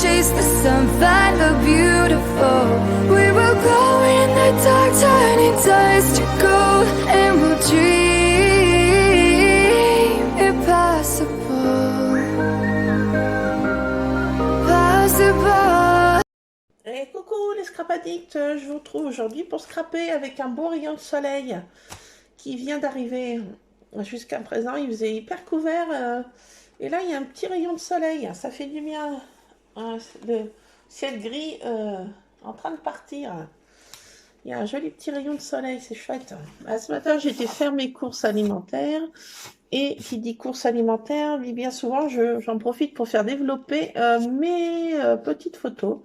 chase the sun, find the beautiful. We will go in the dark, turning dust to gold, and we'll dream impossible, possible. Et coucou les scrap addicts, je vous retrouve aujourd'hui pour scraper avec un beau rayon de soleil qui vient d'arriver. Jusqu'à présent il faisait hyper couvert et là il y a un petit rayon de soleil, ça fait du bien. Le ciel gris en train de partir. Il y a un joli petit rayon de soleil, c'est chouette. Ce matin j'ai été faire mes courses alimentaires et qui dit courses alimentaires dit bien souvent j'en profite pour faire développer mes petites photos.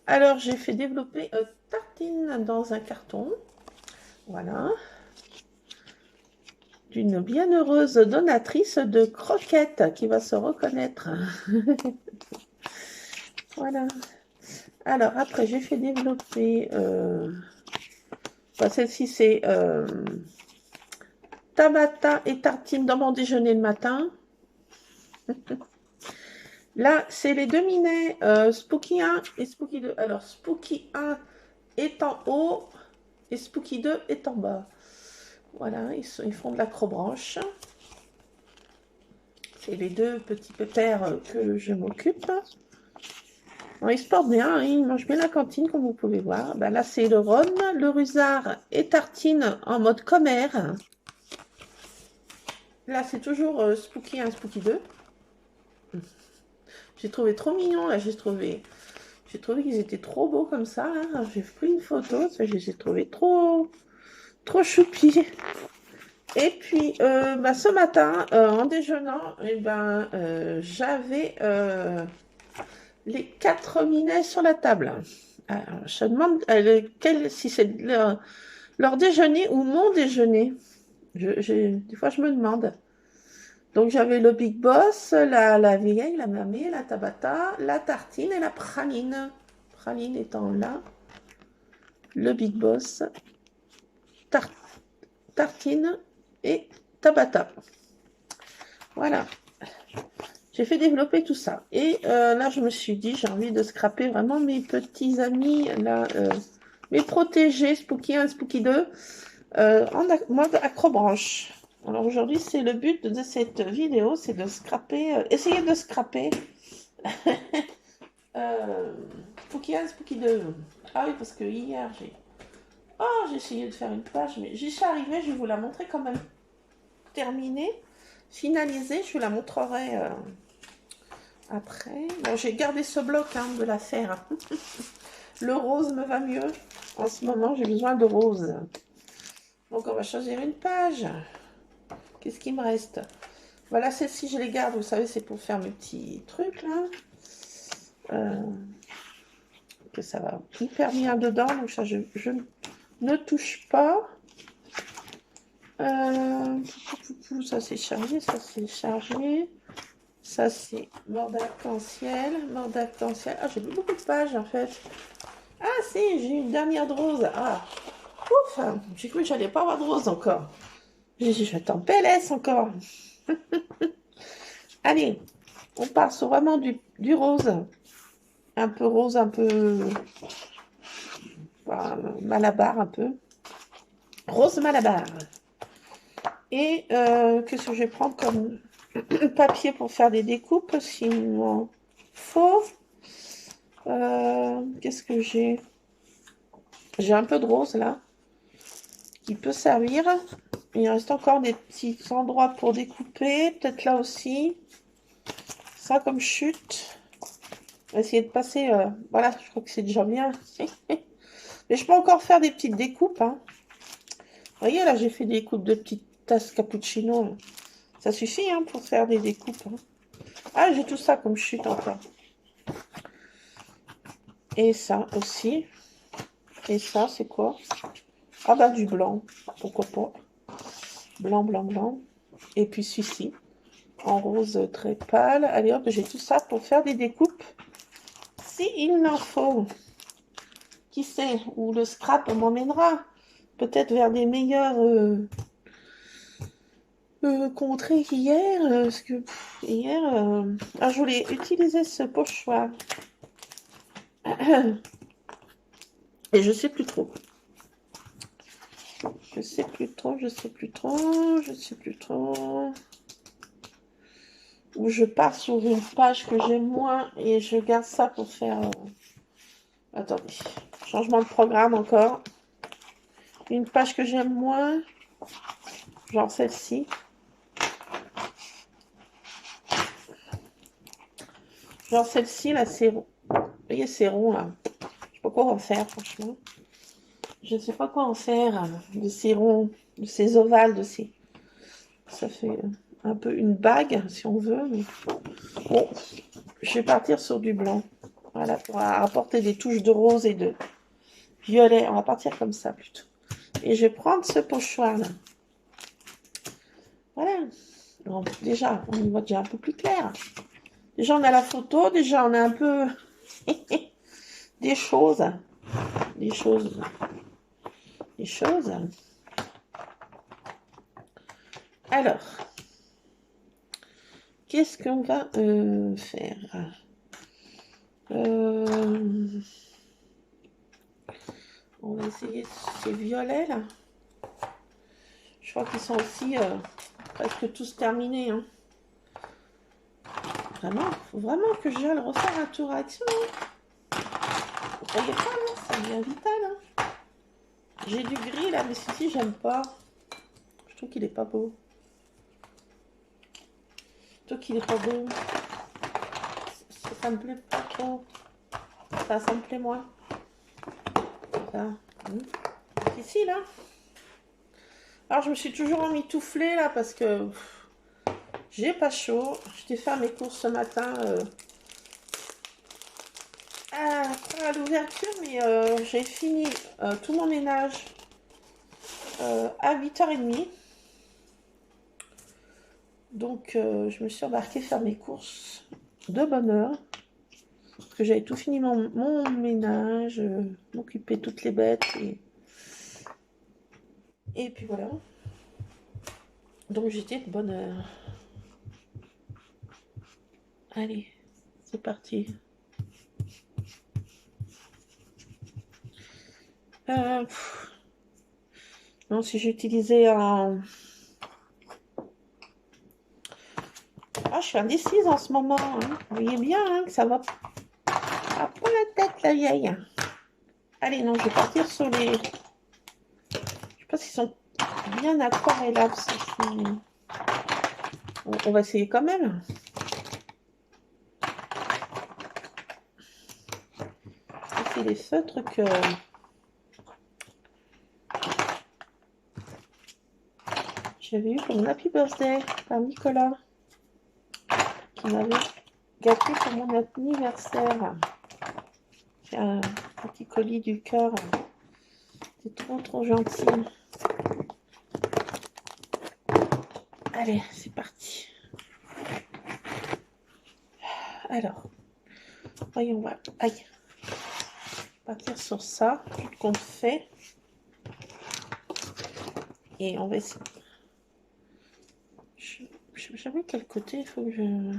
Alors, j'ai fait développer tartine dans un carton. Voilà. D'une bienheureuse donatrice de croquettes qui va se reconnaître. Voilà. Alors, après, j'ai fait développer... celle-ci, c'est Tabata et tartine dans mon déjeuner le matin. Là, c'est les deux minets, Spooky 1 et Spooky 2. Alors, Spooky 1 est en haut et Spooky 2 est en bas. Voilà, ils font de l'acrobranche. C'est les deux petits pépères que je m'occupe. Bon, ils se portent bien, hein, ils mangent bien la cantine, comme vous pouvez voir. Ben là, c'est le rhum, le rusard et tartine en mode commère. Là, c'est toujours Spooky 1, Spooky 2. J'ai trouvé trop mignon, là, j'ai trouvé qu'ils étaient trop beaux comme ça, là. J'ai pris une photo, je les ai trouvés trop choupis. Et puis, ce matin, en déjeunant, j'avais les 4 minets sur la table. Alors, je me demande si c'est leur déjeuner ou mon déjeuner. Des fois, je me demande. Donc, j'avais le Big Boss, la vieille, la mamie, la Tabata, la tartine et la praline. Praline étant là. Le Big Boss, tartine et Tabata. Voilà. J'ai fait développer tout ça. Et là, je me suis dit, j'ai envie de scraper vraiment mes petits amis, là, mes protégés, Spooky 1 et Spooky 2, en mode acrobranche. Alors aujourd'hui, c'est le but de cette vidéo, c'est de scraper, essayer de scraper Spooky 1 et Spooky 2. Ah oui, parce que hier, j'ai essayé de faire une page, mais j'y suis arrivée, je vais vous la montrer quand même terminée, finalisée, je vous la montrerai après. Bon, j'ai gardé ce bloc de la faire. Le rose me va mieux. En ce moment, j'ai besoin de rose. Donc, on va choisir une page. Qu'est-ce qui me reste? Voilà, celle-ci, je les garde. Vous savez, c'est pour faire mes petits trucs, là. Que ça va hyper bien dedans. Donc, ça, je ne touche pas. Ça, c'est chargé. Ça, c'est chargé. Ça, c'est mort d'arc-en-ciel. Mort d'arc-en-ciel. Ah, j'ai plus beaucoup de pages, en fait. Ah, si, j'ai une dernière de rose. Ah, ouf, j'ai cru que j'allais pas avoir de rose encore. J'attends PLS encore. Allez, on part sur vraiment du rose. Un peu rose, un peu... malabar, un peu. Rose malabar. Et qu'est-ce que je vais prendre comme papier pour faire des découpes, s'il m'en faut. Qu'est-ce que j'ai? J'ai un peu de rose là qui peut servir. Il reste encore des petits endroits pour découper, peut-être là aussi. Ça comme chute. On va essayer de passer. Voilà, je crois que c'est déjà bien. Mais je peux encore faire des petites découpes. Vous voyez là, j'ai fait des découpes de petites tasses cappuccino. Ça suffit pour faire des découpes. Ah, j'ai tout ça comme chute encore. Et ça aussi. Et ça, c'est quoi? Ah bah du blanc. Pourquoi pas? Blanc, blanc, blanc. Et puis celui-ci. En rose très pâle. Allez hop, j'ai tout ça pour faire des découpes. Si il en faut. Qui sait où le scrap m'emmènera? Peut-être vers des meilleurs contrées qu'hier. Parce que hier, je voulais utiliser ce pochoir. Et je sais plus trop. Je sais plus trop. Ou je pars sur une page que j'aime moins et je garde ça pour faire... Attendez. Changement de programme encore. Une page que j'aime moins. Genre celle-ci. Genre celle-ci, là, c'est rond. Vous voyez, c'est rond, là. Je sais pas quoi en faire, franchement. Je ne sais pas quoi en faire de ces ronds, de ces ovales, de ces... Ça fait un peu une bague, si on veut. Mais... Bon, je vais partir sur du blanc. Voilà, pour apporter des touches de rose et de violet. On va partir comme ça, plutôt. Et je vais prendre ce pochoir-là. Voilà. Donc, déjà, on y voit déjà un peu plus clair. Déjà, on a la photo. Déjà, on a un peu des choses. Des choses. Alors, qu'est-ce qu'on va faire? On va essayer ces violets là. Je crois qu'ils sont aussi presque tous terminés. Hein. Vraiment, il faut vraiment que j'aille refaire un tour action. Vous voyez pas, hein, c'est bien vital. Hein. J'ai du gris là, mais celui-ci, j'aime pas. Je trouve qu'il est pas beau. Ça me plaît pas trop. Ça me plaît moins. Ça. Ici, là. Alors, je me suis toujours emmitouflée, là, parce que j'ai pas chaud. J'étais faire mes courses ce matin à l'ouverture, mais j'ai fini tout mon ménage à 8h30. Donc, je me suis embarquée faire mes courses de bonne heure. Parce que j'avais tout fini mon ménage, m'occuper toutes les bêtes. Et puis voilà. Donc, j'étais de bonne heure. Allez, c'est parti. Non, si j'utilisais un... Ah, je suis indécise en ce moment. Hein. Vous voyez bien hein, que ça va à pas la tête, la vieille. Allez, non, je vais partir sur les... Je sais pas s'ils sont bien aquarellables, ceux-ci. On va essayer quand même. C'est les feutres que... J'avais eu pour mon Happy Birthday par Nicolas. Qui m'avait gâté pour mon anniversaire. J'ai un petit colis du cœur. C'est trop gentil. Allez, c'est parti. Alors, voyons voir. Aïe. Partir sur ça, tout compte fait. Et on va essayer. Je sais jamais quel côté il faut que je...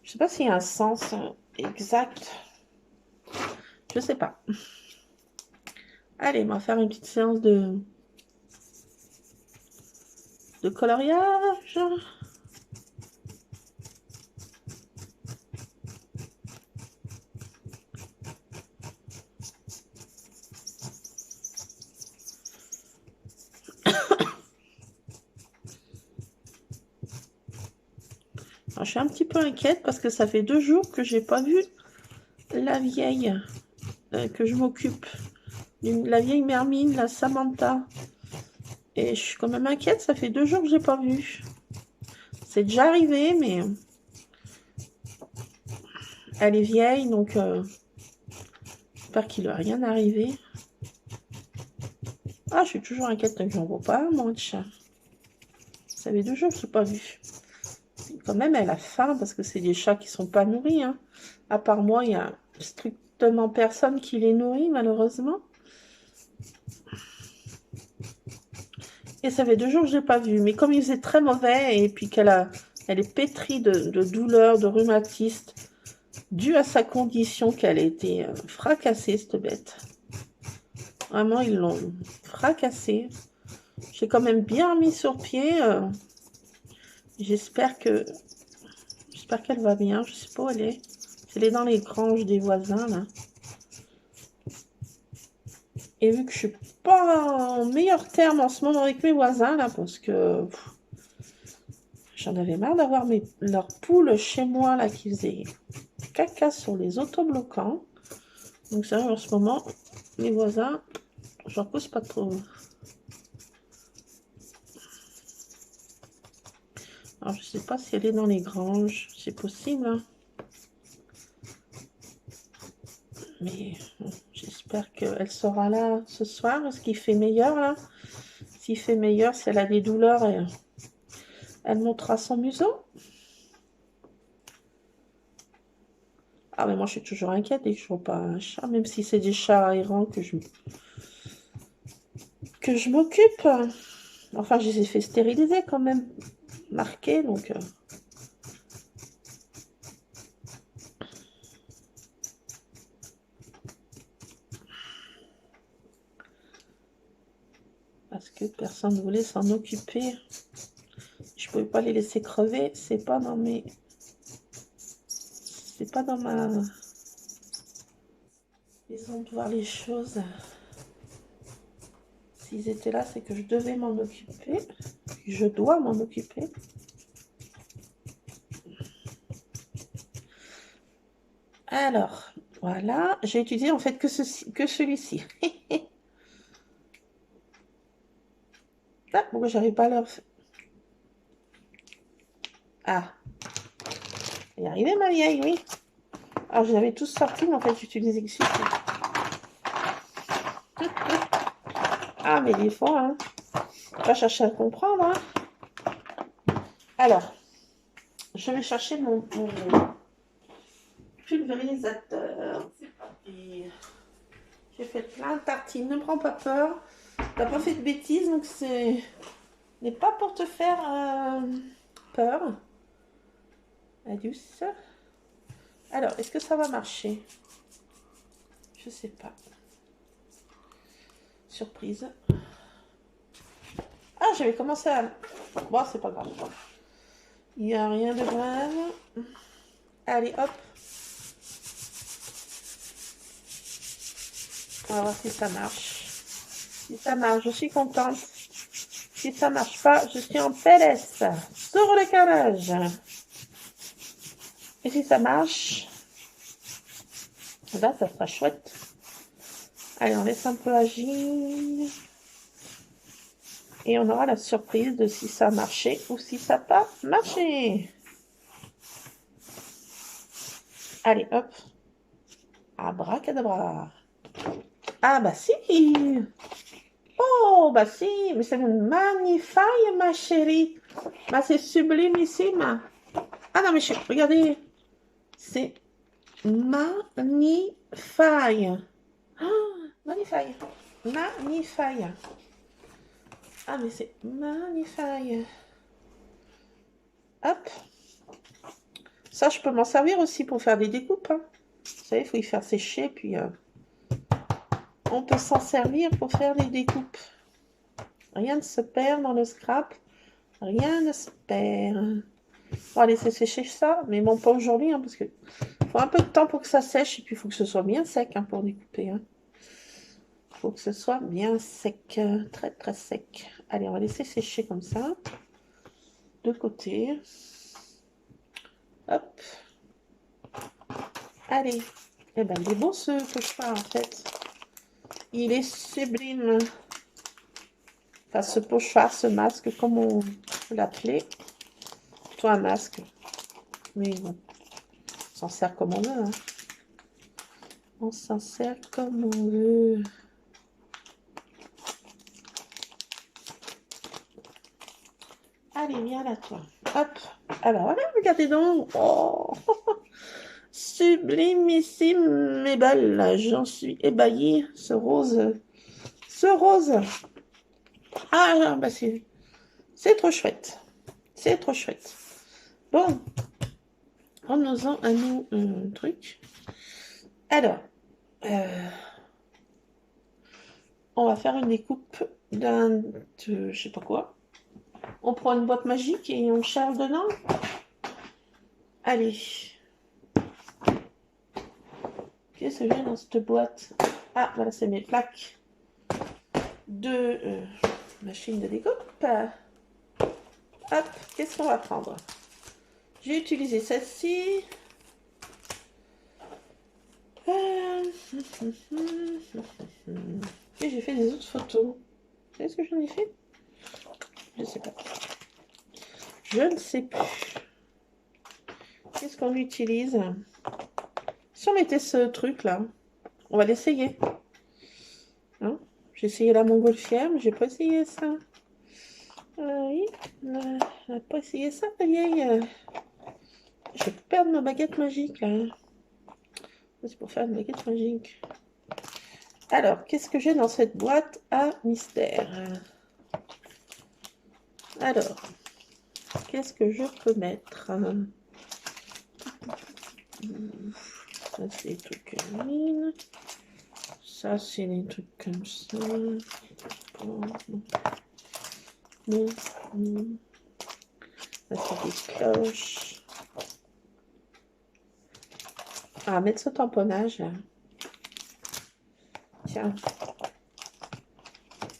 Je sais pas s'il y a un sens exact. Je sais pas. Allez, on va faire une petite séance de coloriage. Alors, je suis un petit peu inquiète parce que ça fait 2 jours que j'ai pas vu la vieille que je m'occupe. La vieille Mermine, la Samantha. Et je suis quand même inquiète, ça fait 2 jours que j'ai pas vu. C'est déjà arrivé, mais elle est vieille, donc j'espère qu'il ne va rien arriver. Ah, je suis toujours inquiète que j'en vois pas, moi, de chat. Ça fait 2 jours que je l'ai pas vu. Quand même, elle a faim parce que c'est des chats qui sont pas nourris. Hein. À part moi, il y a strictement personne qui les nourrit, malheureusement. Et ça fait 2 jours que je l'ai pas vue. Mais comme il faisait très mauvais et puis elle est pétrie de douleurs, de rhumatisme, dû à sa condition qu'elle a été fracassée, cette bête. Vraiment, ils l'ont fracassée. J'ai quand même bien mis sur pied. J'espère qu'elle va bien. Je sais pas où elle est. Elle est dans les granges des voisins, là. Et vu que je suis pas en meilleur terme en ce moment avec mes voisins, là, parce que j'en avais marre d'avoir leurs poules chez moi, là, qui faisaient caca sur les autobloquants. Donc c'est vrai, en ce moment, les voisins, je leur pose pas trop. Alors, je sais pas si elle est dans les granges. C'est possible, hein. Mais bon, j'espère qu'elle sera là ce soir. Est-ce qu'il fait meilleur, là? S'il fait meilleur, si elle a des douleurs, elle montera son museau. Ah, mais moi, je suis toujours inquiète dès que je vois pas un chat, même si c'est des chats errants que je m'occupe. Enfin, je les ai fait stériliser quand même. Marqué, donc... Parce que personne ne voulait s'en occuper. Je pouvais pas les laisser crever. C'est pas dans ma maison de voir les choses. S'ils étaient là, c'est que je devais m'en occuper. Je dois m'en occuper. Alors, voilà. J'ai utilisé en fait que celui-ci. Ah, pourquoi j'arrive pas à leur... Ah. Y arrivé, ma vieille, oui. Alors, je les avais tous sortis, mais en fait, j'utilisais que celui-ci. Ah, mais des fois, hein, pas chercher à comprendre. Hein. Alors, je vais chercher mon pulvérisateur. C'est parti. J'ai fait plein de tartines. Ne prends pas peur. T'as pas fait de bêtises, donc c'est n'est pas pour te faire peur. Adieu. Alors, est-ce que ça va marcher? Je sais pas. Surprise. Ah, j'avais commencé à... Bon, c'est pas grave. Il n'y a rien de grave. Allez, hop. On va voir si ça marche. Si ça marche, je suis contente. Si ça marche pas, je suis en PLS. Sur le carrelage. Et si ça marche, là, ça sera chouette. Allez, on laisse un peu agir. Et on aura la surprise de si ça a marché ou si ça n'a pas marché. Allez, hop. Abracadabra. Ah, bah si. Oh, bah si. Mais c'est magnifique, ma chérie. Bah, c'est sublimissime. Ah non, mais regardez. C'est magnifique. Oh, magnifique. Magnifique. Ah, mais c'est magnifique. Hop. Ça, je peux m'en servir aussi pour faire des découpes. Hein. Vous savez, il faut y faire sécher, puis on peut s'en servir pour faire des découpes. Rien ne se perd dans le scrap. Rien ne se perd. On va laisser sécher ça, mais bon, pas aujourd'hui, hein, parce que faut un peu de temps pour que ça sèche, et puis il faut que ce soit bien sec hein, pour découper. Hein. Faut que ce soit bien sec, très très sec. Allez, on va laisser sécher comme ça. De côté. Hop. Allez. Eh ben, il est beau ce pochoir en fait. Il est sublime. Enfin, ce pochoir, ce masque, comme on peut l'appeler. Plutôt un masque. Mais bon, on s'en sert comme on veut. Hein. On s'en sert comme on veut. Allez, viens là, toi. Hop. Alors, voilà, regardez donc. Oh. Sublimissime et belle. J'en suis ébahie. Ce rose. Ce rose. Ah, bah c'est trop chouette. C'est trop chouette. Bon. Prenons-en un nouveau truc. Alors, euh, on va faire une découpe je sais pas quoi. On prend une boîte magique et on charge dedans. Allez. Qu'est-ce que j'ai dans cette boîte? Ah, voilà, c'est mes plaques de machine de découpe. Hop, qu'est-ce qu'on va prendre? J'ai utilisé celle-ci. Et j'ai fait des autres photos. Qu'est-ce que j'en ai fait? Je sais pas. Je ne sais plus. Qu'est-ce qu'on utilise? Si on mettait ce truc-là, on va l'essayer. Hein, j'ai essayé la montgolfière, mais j'ai pas essayé ça. Oui, on n'a pas essayé ça, la vieille. Je vais perdre ma baguette magique, là. C'est pour faire une baguette magique. Alors, qu'est-ce que j'ai dans cette boîte à mystère? Alors, qu'est-ce que je peux mettre? Ça, c'est des trucs mine. Ça, c'est des trucs comme ça. Non. Ça, c'est des cloches. Ah, mettre ce tamponnage, là. Tiens.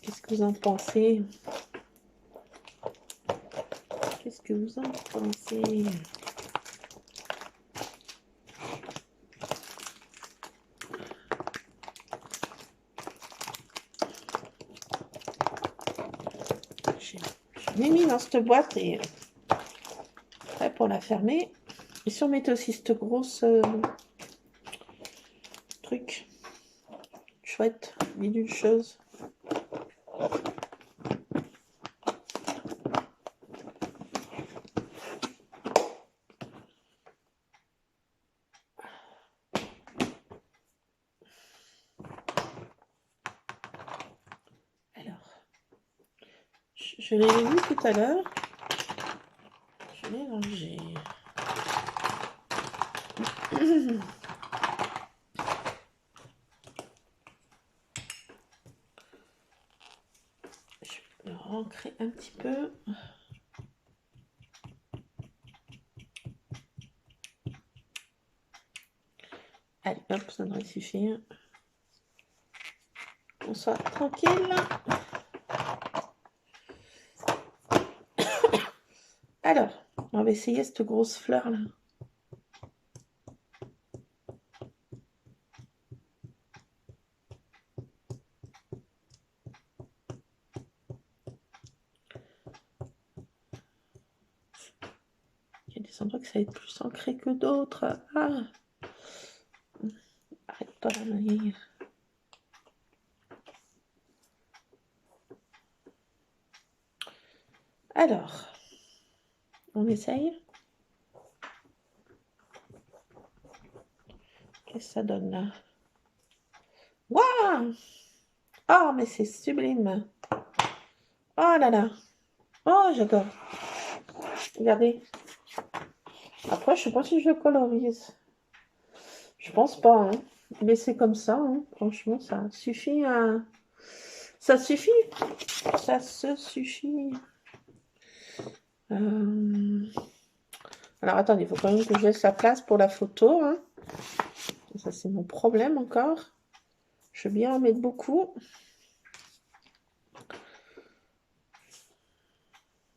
Qu'est-ce que vous en pensez? Qu'est-ce que vous en pensez? Je l'ai mis dans cette boîte et prêt pour la fermer. Et si on mettait aussi cette grosse truc chouette, bidule chose. Je l'ai vu tout à l'heure. Je l'ai rangé. Je vais le rancrer un petit peu. Allez, hop, ça devrait suffire. On soit tranquille. Alors, on va essayer cette grosse fleur là. Il y a des endroits que ça va être plus ancré que d'autres. Ah, arrête-toi la main. Alors, on essaye. Qu'est-ce que ça donne là? Waouh! Oh, mais c'est sublime. Oh là là. Oh, j'adore. Regardez. Après, je sais pas si je le colorise. Je pense pas, hein. Mais c'est comme ça, hein. Franchement, ça suffit à... Ça suffit. Ça se suffit. Alors, attendez, il faut quand même que je laisse la place pour la photo, hein. Ça, c'est mon problème encore. Je veux bien en mettre beaucoup.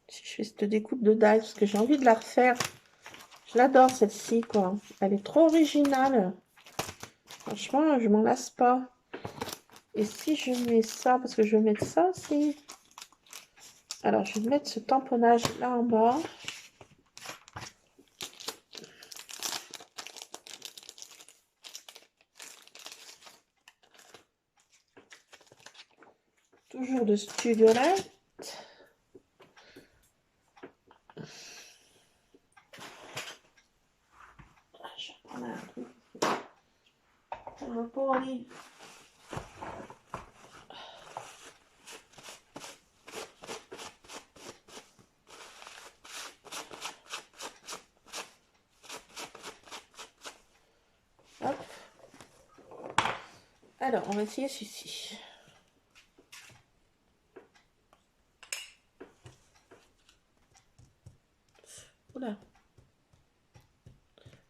Si je fais cette découpe de die, parce que j'ai envie de la refaire. Je l'adore, celle-ci, quoi. Elle est trop originale. Franchement, je m'en lasse pas. Et si je mets ça, parce que je vais mettre ça aussi. Alors, je vais mettre ce tamponnage là en bas. Toujours de Studiolite. Je vais prendre un truc. On va pas aller. Alors, on va essayer celui-ci. Oula.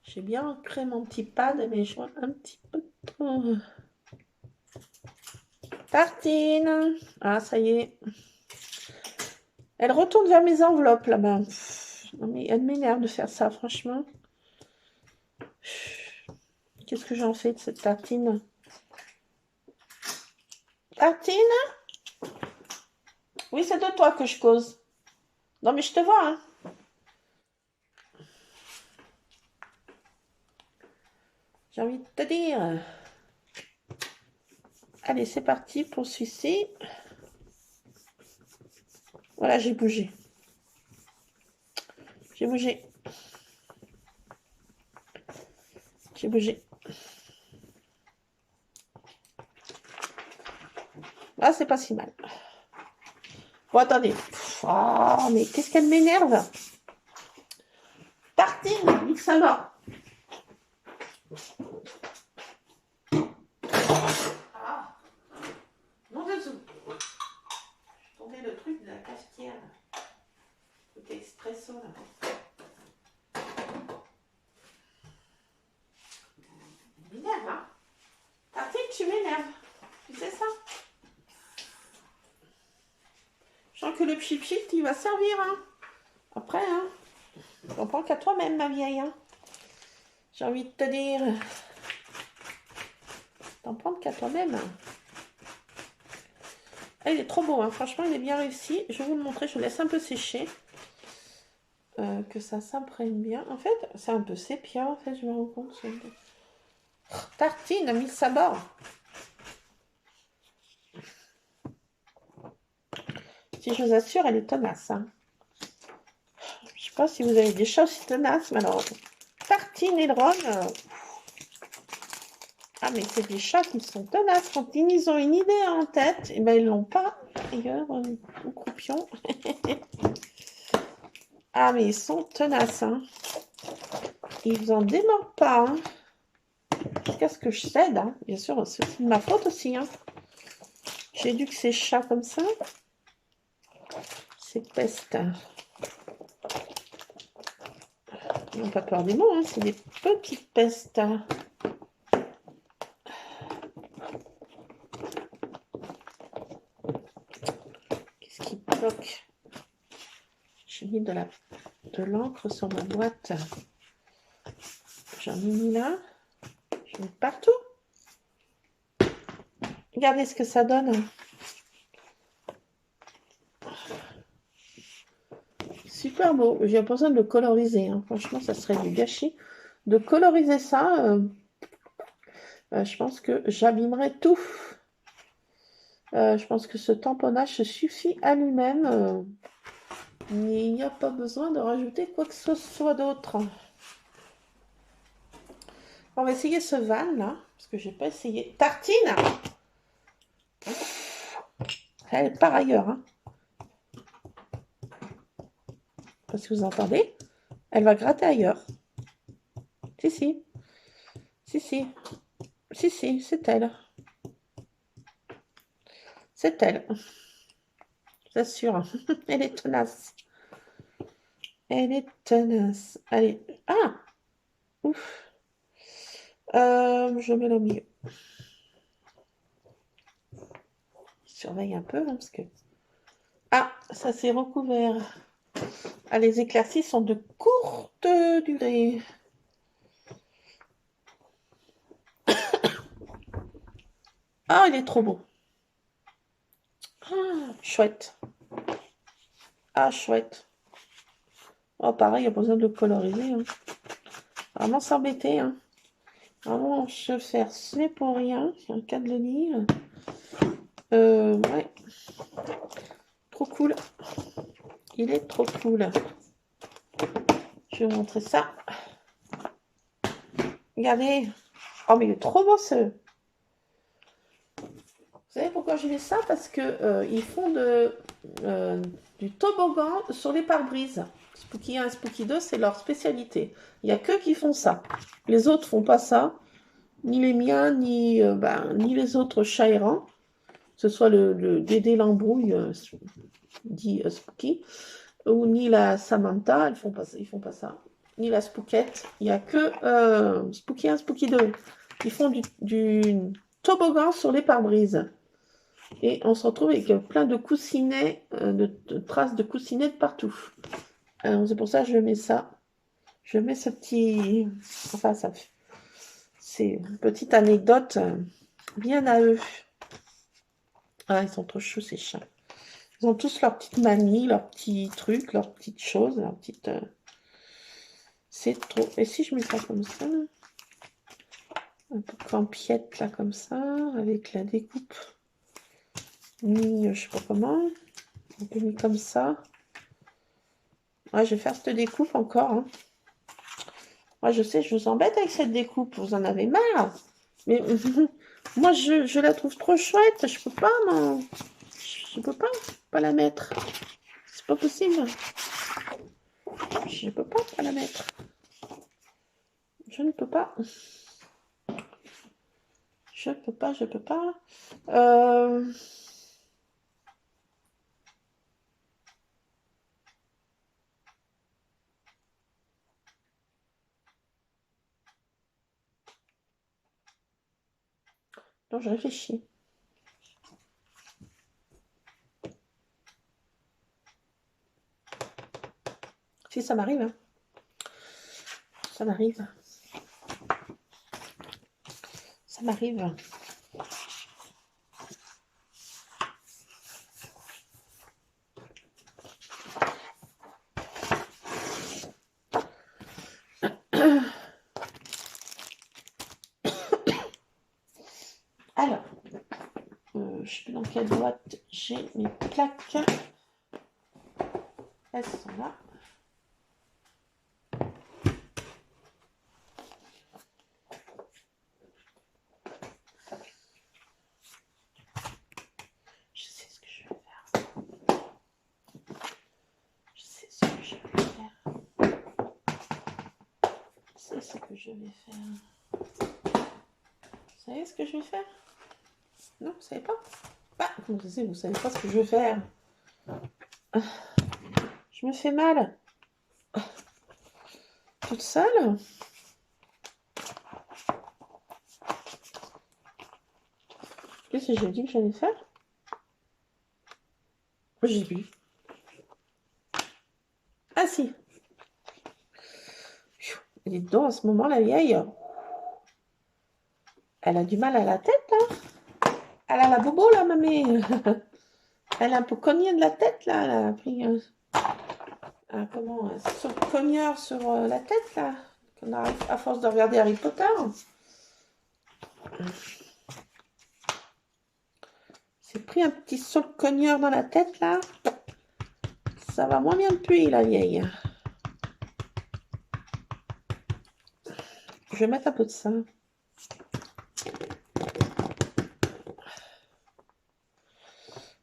J'ai bien ancré mon petit pad, mais je vois un petit peu trop. Tartine. Ah, ça y est. Elle retourne vers mes enveloppes, là-bas. Non, mais elle m'énerve de faire ça, franchement. Qu'est-ce que j'en fais de cette tartine? Tartine? Oui, c'est de toi que je cause. Non, mais je te vois, hein. J'ai envie de te dire. Allez, c'est parti pour celui-ci. Voilà, j'ai bougé. J'ai bougé. J'ai bougé. Ah, c'est pas si mal. Bon, attendez. Oh, mais qu'est-ce qu'elle m'énerve. Tartine, mixe alors. Ah, non dessous. Je tombais le truc de la cafetière. Le truc expresso, là. M'énerve, hein. Tartine, tu m'énerves. Tu sais ça? Je sens que le pchit-pchit, il va servir, hein. Après, hein. T'en prends qu'à toi-même, ma vieille, hein. J'ai envie de te dire. T'en prends qu'à toi-même. Ah, il est trop beau, hein. Franchement, il est bien réussi. Je vais vous le montrer. Je laisse un peu sécher. Que ça s'imprègne bien. En fait, c'est un peu sépia, en fait, je me rends compte. Tartine, mille sabords. Si je vous assure, elle est tenace, hein. Je sais pas si vous avez des chats aussi tenaces, mais alors, Tartine et le Rhône. Ah, mais c'est des chats qui sont tenaces. Quand ils ont une idée en tête, et ben ils l'ont pas. D'ailleurs, au croupion. Ah, mais ils sont tenaces, hein. Ils en démordent pas, hein. Jusqu'à ce que je cède, hein. Bien sûr, c'est de ma faute aussi, hein. J'ai dû que ces chats comme ça. Ces pestes. Ils n'ont pas peur des mots, hein. C'est des petites pestes. Qu'est-ce qui bloque? J'ai mis de l'encre sur ma boîte. J'en ai mis là. J'en ai partout. Regardez ce que ça donne. Super beau. J'ai pas besoin de le coloriser, hein. Franchement, ça serait du gâchis. De coloriser ça, je pense que j'abîmerais tout. Je pense que ce tamponnage se suffit à lui-même. Il n'y a pas besoin de rajouter quoi que ce soit d'autre. On va essayer ce van là, parce que j'ai pas essayé. Tartine! Elle part ailleurs, hein. Parce que vous entendez, elle va gratter ailleurs. Si, si. Si, si. Si, si, c'est elle. C'est elle. Je vous assure. Elle est tenace. Elle est tenace. Allez. Ah! Ouf. Je mets le milieu. Je surveille un peu, hein, parce que... Ah, ça s'est recouvert. Ah, les éclaircies sont de courte durée. Ah, il est trop beau. Ah, chouette. Ah, chouette. Oh, pareil, il n'y a pas besoin de le coloriser, hein. Vraiment s'embêter, hein. Vraiment, se faire c'est pour rien. C'est un cas de le dire. Ouais. Trop cool. Il est trop cool. Je vais vous montrer ça. Regardez. Oh, mais il est trop beau, ce... Vous savez pourquoi je mets ça? Parce que ils font du toboggan sur les pare-brises. Spooky 1 et Spooky 2, c'est leur spécialité. Il n'y a que qui font ça. Les autres font pas ça. ni les miens, ni les autres chats errants, que ce soit le Dédé l'embrouille, dit Spooky, ou ni la Samantha, ils font pas ça. Ni la Spookette. Il n'y a que Spooky 1, Spooky 2. Ils font du toboggan sur les pare-brises. Et on se retrouve avec plein de coussinets, de traces de coussinets de partout. Alors c'est pour ça que je mets ça. Je mets ce petit... Enfin, c'est une petite anecdote bien à eux. Ah, ils sont trop chauds, ces chats. Ils ont tous leurs petites manies, leurs petits trucs, leurs petites choses, leurs petites... C'est trop... Et si je mets ça comme ça, un peu campiette, là, comme ça, avec la découpe mis, je sais pas comment, un peu mis comme ça. Ouais, je vais faire cette découpe encore, hein. Moi, je sais, je vous embête avec cette découpe, vous en avez marre. Mais moi, je la trouve trop chouette, je peux pas, non. Je peux pas la mettre. C'est pas possible. Je peux pas la mettre. Je ne peux pas. Je peux pas. Non, je réfléchis. Si, ça m'arrive, hein. Ça m'arrive. Ça m'arrive. Alors, je ne sais plus dans quelle boîte j'ai mes plaques. Elles sont là. Je sais ce que je vais faire. Je sais ce que je vais faire. Je sais ce que je vais faire. Vous savez ce que je vais faire? Non, vous savez pas? Ah, comment ça c'est, vous savez pas ce que je vais faire? Je me fais mal. Toute seule? Qu'est-ce que j'ai dit que j'allais faire? J'ai vu. Ah si. Elle est dedans à ce moment, la vieille. Elle a du mal à la tête, hein. Elle a la bobo, là, mamie. Elle a un peu cogné de la tête, là. Elle a pris un cogneur sur la tête, là. Qu'on a, à force de regarder Harry Potter. C'est pris un petit cogneur dans la tête, là. Ça va moins bien depuis, la vieille. Je vais mettre un peu de ça.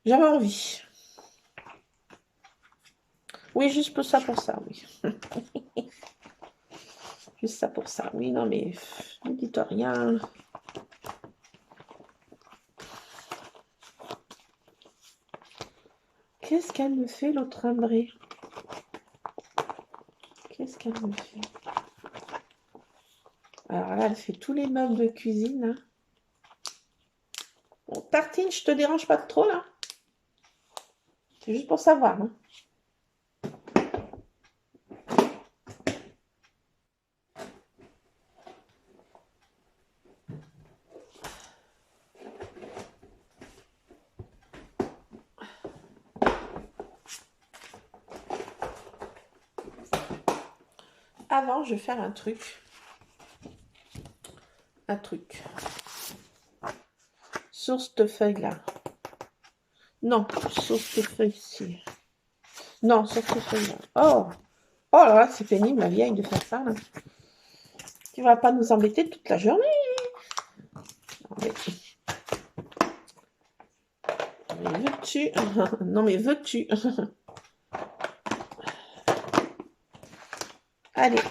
J'avais envie. Oui, juste pour ça, oui. Juste ça pour ça. Oui, non, mais ne dites rien. Qu'est-ce qu'elle me fait, l'autre imbrée? Qu'est-ce qu'elle me fait? Alors là, elle fait tous les meubles de cuisine. Hein. Bon, Tartine, je te dérange pas trop, là? C'est juste pour savoir. Hein. Avant, je vais faire un truc. Sur cette feuille-là. Non, sur cette feuille-ci. Non, sur cette feuille-là. Oh là là, c'est pénible, la vieille, de faire ça, là. Tu vas pas nous embêter toute la journée. Mais veux-tu? Non, mais veux-tu? Allez,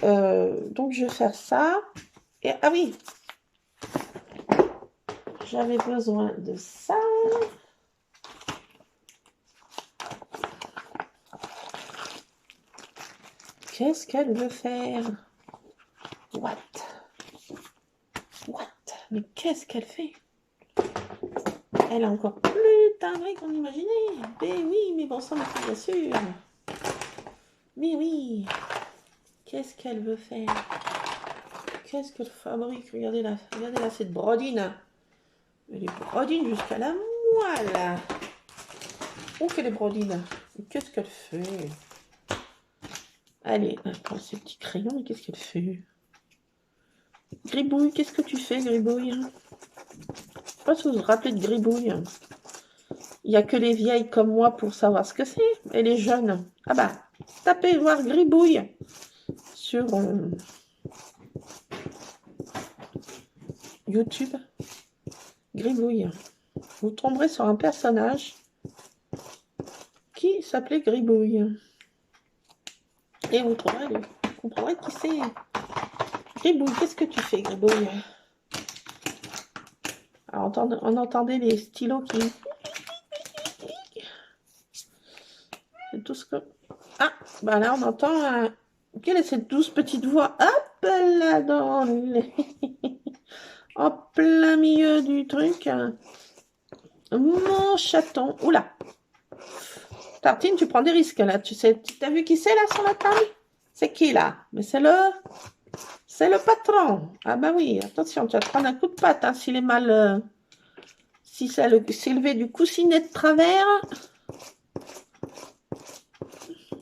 donc je vais faire ça. Et, ah oui, J'avais besoin de ça. Qu'est-ce qu'elle veut faire? What? Mais qu'est-ce qu'elle fait? Elle est encore plus timbrée qu'on imaginait. Mais oui, mais bon sang, bien sûr. Mais oui. Qu'est-ce qu'elle veut faire? Qu'est-ce qu'elle fabrique? Regardez là, cette brodine. Elle est brodine jusqu'à la moelle. Oh, qu'elle est brodine. Qu'est-ce qu'elle fait? Allez, elle prend ses petits crayons et qu'est-ce qu'elle fait? Gribouille, qu'est-ce que tu fais, Gribouille? Je ne sais pas si vous vous rappelez de Gribouille. Il n'y a que les vieilles comme moi pour savoir ce que c'est. Et les jeunes. Ah bah, tapez voir Gribouille sur YouTube. Gribouille. Vous tomberez sur un personnage qui s'appelait Gribouille. Et vous comprendrez qui c'est. Gribouille, qu'est-ce que tu fais, Gribouille? Alors, on entendait les stylos qui... C'est tout ce que... Ah, bah là, on entend... Quelle est cette douce petite voix? Hop là, dans les... en plein milieu du truc. Mon chaton. Oula. Tartine, tu prends des risques, là. Tu sais, t'as vu qui c'est, là, sur la table? C'est qui, là? Mais c'est le patron. Ah bah oui, attention, tu vas te prendre un coup de patte, hein, s'il est mal... Si ça s'est levé du coussinet de travers...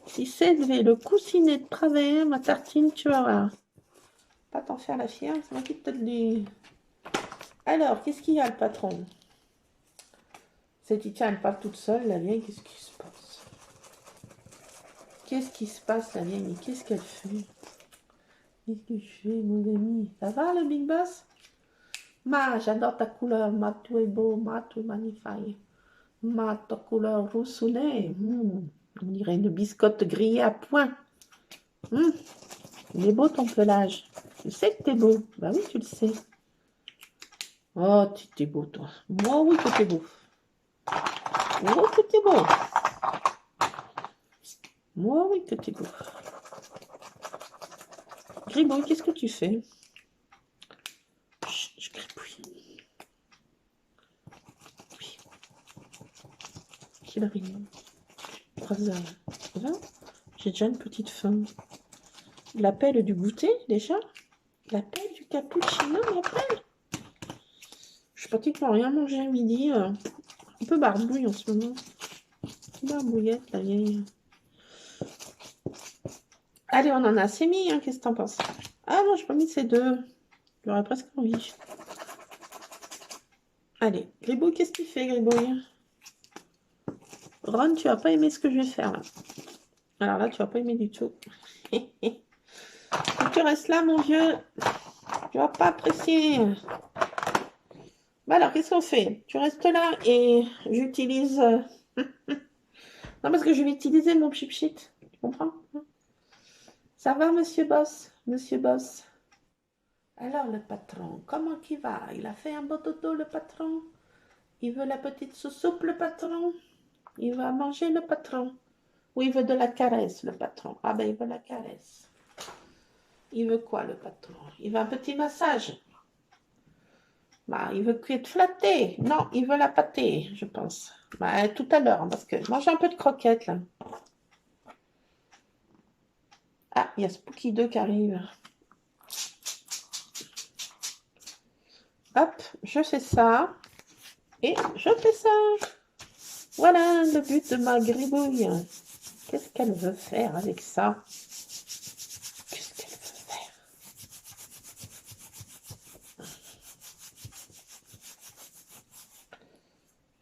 Si c'est levé le coussinet de travers, ma tartine, tu vas voir. Pas t'en faire la fière, c'est moi qui te le dis. Alors, qu'est-ce qu'il y a, le patron? Tiens, elle parle toute seule, la vieille, qu'est-ce qui se passe? Qu'est-ce qui se passe, la vieille? Mais qu'est-ce qu'elle fait? Qu'est-ce que je fais, mon ami? Ça va, le Big Boss? J'adore ta couleur. Tu es beau, tu es magnifique. Ta couleur roussoulée. On dirait une biscotte grillée à point. Il est beau, ton pelage. Je sais que t'es beau. Bah oui, tu le sais. Oh, tu es beau, toi. Moi, oui que t'es beau. Moi, que t'es beau. Moi, oui que t'es beau. Gribouille, qu'est-ce que tu fais? Chut, je gribouille. Oui. Qu'il arrive. 3h20. J'ai déjà une petite faim. L'appel du goûter, déjà? L'appel du cappuccino, l'appel? Je n'ai pratiquement rien mangé à midi. Un peu barbouille en ce moment. Barbouillette, la vieille. Allez, on en a assez mis, hein, qu'est-ce que t'en penses? Ah non, j'ai pas mis ces deux. J'aurais presque envie. Allez, Gribouille, qu'est-ce qu'il fait, Gribouille? Ron, tu vas pas aimer ce que je vais faire, là. Alors là, tu vas pas aimer du tout. Tu restes là, mon vieux. Tu vas pas apprécier. Bah alors, qu'est-ce qu'on fait? Tu restes là et j'utilise... Non, parce que je vais utiliser mon chip-sheet. Tu comprends? Ça va, monsieur Boss? Monsieur Boss? Alors, le patron, comment qu'il va? Il a fait un beau dodo, le patron? Il veut la petite soupe, le patron? Il va manger, le patron? Ou il veut de la caresse, le patron? Ah ben, il veut la caresse. Il veut quoi, le patron? Il veut un petit massage. Bah, il veut être flatté. Non, il veut la pâter, je pense. Bah, tout à l'heure, parce que mange un peu de croquettes, là. Ah, il y a Spooky 2 qui arrive. Hop, je fais ça. Et je fais ça. Voilà le but de ma gribouille. Qu'est-ce qu'elle veut faire avec ça? Qu'est-ce qu'elle veut faire?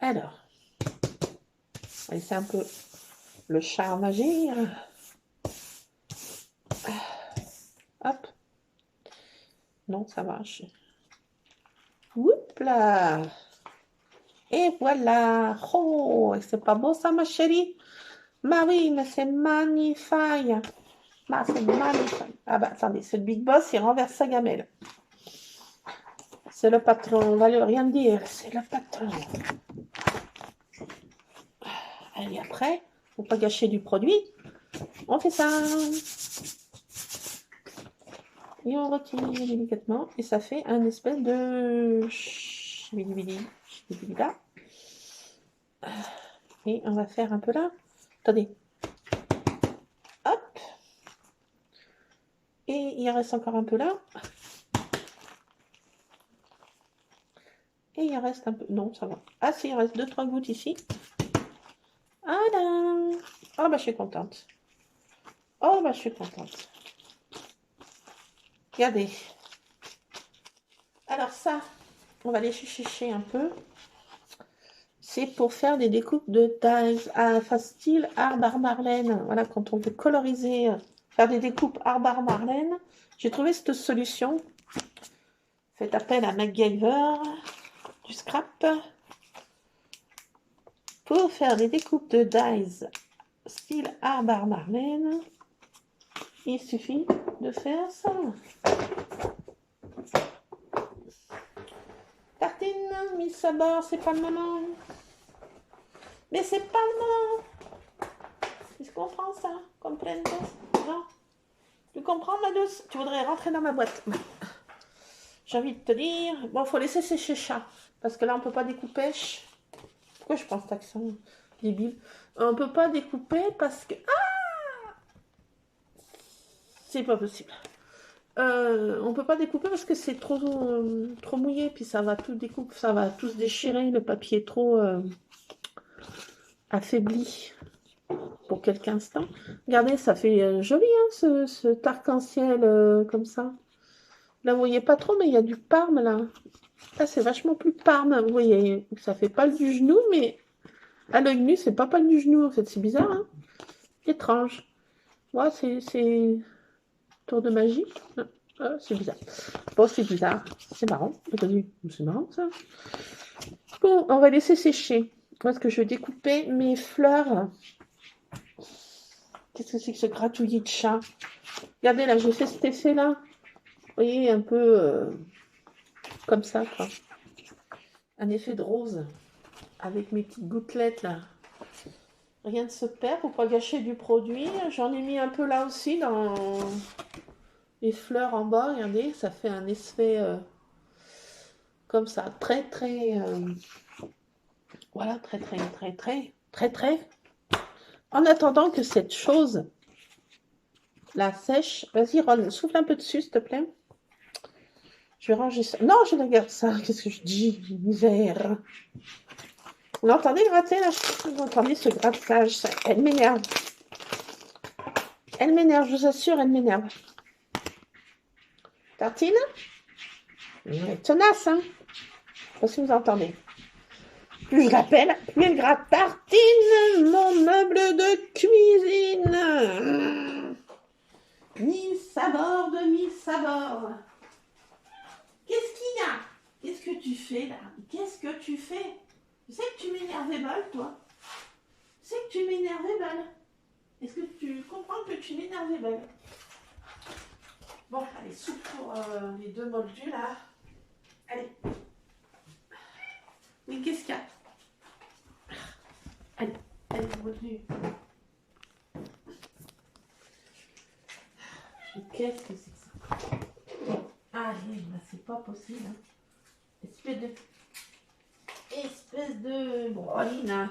Alors, on va laisser un peu le charme agir. Hop. Non, ça marche. Oups là. Et voilà. Oh, c'est pas beau ça, ma chérie? Bah oui, mais c'est magnifique. Bah, c'est magnifique. Ah bah, attendez, c'est le Big Boss, il renverse sa gamelle. C'est le patron, on va lui rien dire, c'est le patron. Allez, après, pour pas gâcher du produit, on fait ça. Et on retire délicatement, et ça fait un espèce de chibili là. Et on va faire un peu là. Attendez. Hop. Et il reste encore un peu là. Et il reste un peu... Non, ça va. Ah si, il reste 2-3 gouttes ici. Voilà. Oh bah je suis contente. Oh bah je suis contente. Regardez. Alors ça, on va les chercher un peu. C'est pour faire des découpes de dies à style Arbre Marlène. Voilà, quand on veut coloriser, faire des découpes Arbre Marlène. J'ai trouvé cette solution. Faites appel à MacGyver, du scrap. Pour faire des découpes de dies style Arbre Marlène, il suffit de faire ça. Tartine, mise à bord, c'est pas le moment. Mais c'est pas le moment. Tu comprends ça? Comprends? Non? Tu comprends, ma douce? Tu voudrais rentrer dans ma boîte? J'ai envie de te dire... Bon, faut laisser sécher ça. Parce que là, on peut pas découper. Pourquoi je pense cet accent débile? On peut pas découper parce que... Ah! C'est pas possible. On peut pas découper parce que c'est trop mouillé. Puis ça va tout découper. Ça va tout se déchirer. Le papier est trop... affaibli pour quelques instants. Regardez, ça fait joli, hein, cet arc-en-ciel comme ça. Là, vous voyez pas trop, mais il y a du parme, là. Là, c'est vachement plus parme. Vous voyez, ça fait pas du genou, mais à l'œil nu, c'est pas du genou, en fait. C'est bizarre, hein. Étrange. Ouais, c'est tour de magie. C'est bizarre. Bon, c'est bizarre. C'est marrant. C'est marrant, ça. Bon, on va laisser sécher. Parce que je vais découper mes fleurs. Qu'est-ce que c'est que ce gratouillis de chat? Regardez, là, j'ai fait cet effet-là. Vous voyez, un peu comme ça, quoi. Un effet de rose. Avec mes petites gouttelettes, là. Rien ne se perd pour pas gâcher du produit. J'en ai mis un peu là aussi, dans les fleurs en bas. Regardez, ça fait un effet comme ça. Très, très... Voilà, très. En attendant que cette chose la sèche, vas-y Ron, souffle un peu dessus s'il te plaît. Je vais ranger ça. Non, je la garde ça. Qu'est-ce que je dis? Misère. Vous l'entendez gratter là? Vous entendez ce grattage? Elle m'énerve. Elle m'énerve, je vous assure, elle m'énerve. Tartine? Elle est tenace, hein? Je sais pas si vous entendez. Plus je l'appelle, plus elle gratte. Tartine, mon meuble de cuisine. Mise à bord de mise à bord. Qu'est-ce qu'il y a? Qu'est-ce que tu fais là? Qu'est-ce que tu fais? Tu sais que tu m'énervais balle, toi? Tu sais que tu m'énervais balle? Est-ce que tu comprends que tu m'énervais balle? Bon, allez, soupe pour les deux moldus là. Allez. Oui, qu'est-ce qu'il y a? Allez, moldus. Qu'est-ce que c'est que ça? Allez, bah c'est pas possible. Hein. Espèce de broline. Hein.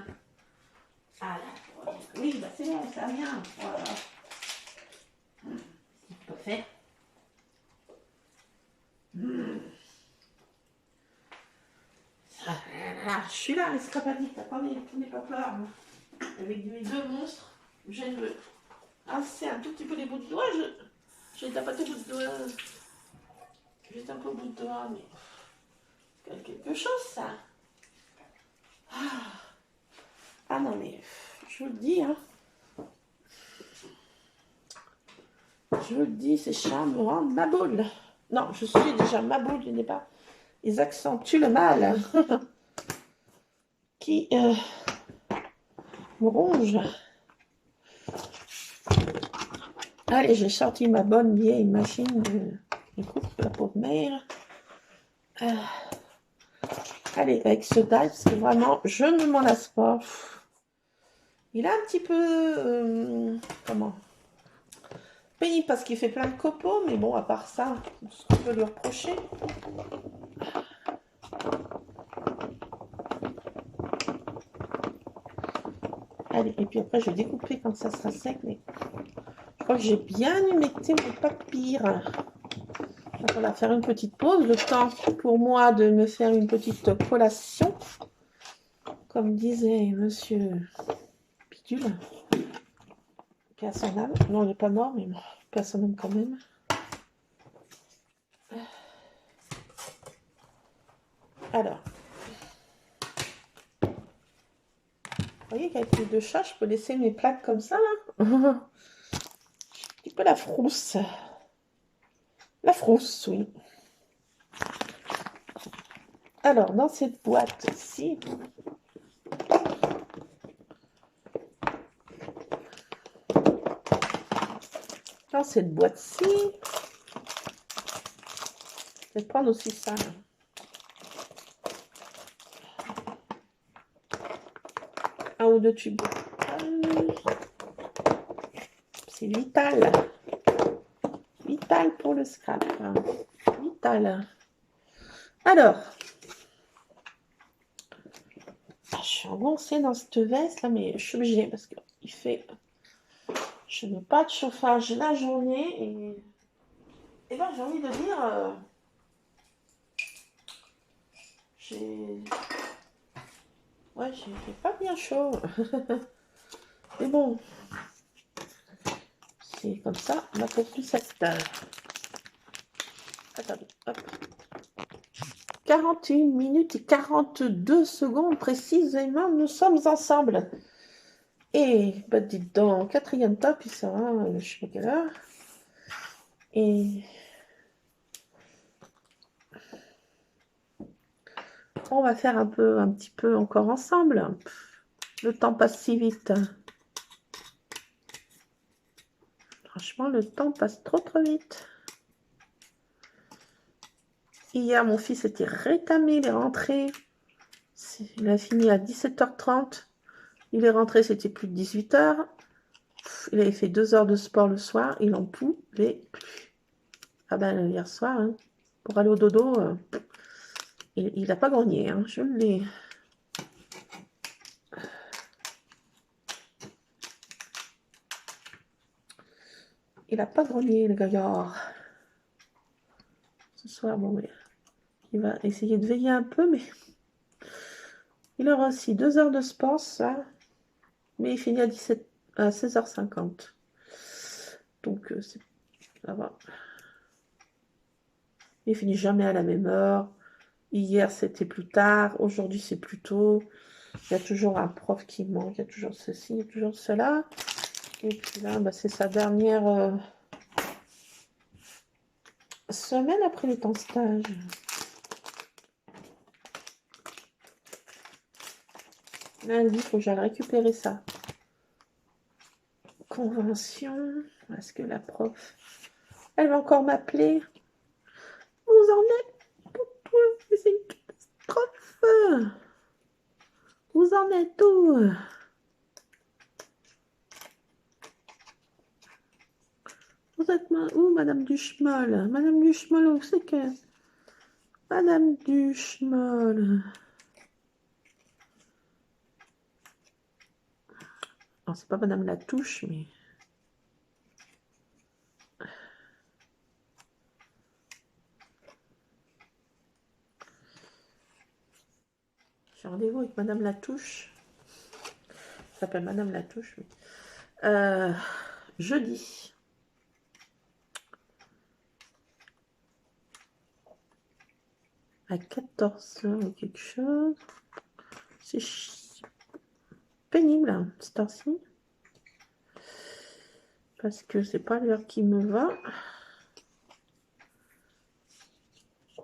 Ah là, oui, bah c'est bon, ça vient. Voilà. Qu'est-ce qu'on peut faire? Ah, je suis là, les scrapadiques. Attendez, tournez pas peur. Avec mes deux monstres, je veux assez un tout petit peu les bouts de doigts. Je les tapote au bout de doigt. Juste un peu au bout de doigt, mais quelque chose ça. Ah non, mais je vous le dis, hein. Je vous le dis, ces chats me rendent ma boule. Non, je suis déjà ma boule, je n'ai pas. Ils accentuent le mal qui me ronge. Allez, j'ai sorti ma bonne vieille machine de coupe, la pauvre mère. Allez, avec ce dalle, parce que vraiment, je ne m'en lasse pas. Il est un petit peu... comment pénible parce qu'il fait plein de copeaux, mais bon, à part ça, ce qu'on peut lui reprocher. Allez, et puis après, je vais découper quand ça sera sec, mais je crois que j'ai bien humecté mon papier. Donc, on va faire une petite pause, le temps pour moi de me faire une petite collation, comme disait monsieur Pitule, qui a son âme. Non, il n'est pas mort, mais qui a son âme quand même. Alors, vous voyez qu'avec les deux chats, je peux laisser mes plaques comme ça, là. Un petit peu la frousse. La frousse, oui. Alors, dans cette boîte-ci, je vais prendre aussi ça. Là. Un ou deux tubes. C'est vital. Vital pour le scrap. Vital. Alors, je suis avancée dans cette veste là, mais je suis obligée parce qu'il fait. Je n'ai pas de chauffage la journée et ben j'ai envie de dire. J'ai pas bien chaud. Mais bon, c'est comme ça, ma pauvre secteur. Attendez, hop. 41 minutes et 42 secondes précisément, nous sommes ensemble. Et, bah dites donc, quatrième top, il sera, je sais pas quelle heure. Et on va faire un petit peu encore ensemble. Le temps passe si vite. Franchement, le temps passe trop vite. Hier, mon fils était rétamé, il est rentré. Il a fini à 17h30. Il est rentré, c'était plus de 18h. Il avait fait 2 heures de sport le soir. Il en pouvait plus. Ah ben, hier soir, hein, pour aller au dodo, il n'a pas grogné. Hein, je l'ai... Il n'a pas grogné, le gaillard. Ce soir, bon, mais il va essayer de veiller un peu, mais il aura aussi 2 heures de sport, ça. Mais il finit à 16h50. Donc, ça va. Il finit jamais à la même heure. Hier, c'était plus tard. Aujourd'hui, c'est plus tôt. Il y a toujours un prof qui manque. Il y a toujours ceci, il y a toujours cela. Et puis là, bah, c'est sa dernière semaine après les temps stage. Lundi, il faut que j'aille récupérer ça. Convention. Est-ce que la prof, elle va encore m'appeler? Vous en êtes pour toi? C'est une catastrophe. Vous en êtes où? Vous êtes où, Madame Duchemol? Madame Duchemol, où c'est que... Madame Duchemol. Non, c'est pas Madame Latouche, mais... J'ai rendez-vous avec Madame Latouche. Ça s'appelle Madame Latouche, oui. Jeudi. À 14h ou quelque chose. C'est pénible, hein, cette heure-ci. Parce que c'est pas l'heure qui me va.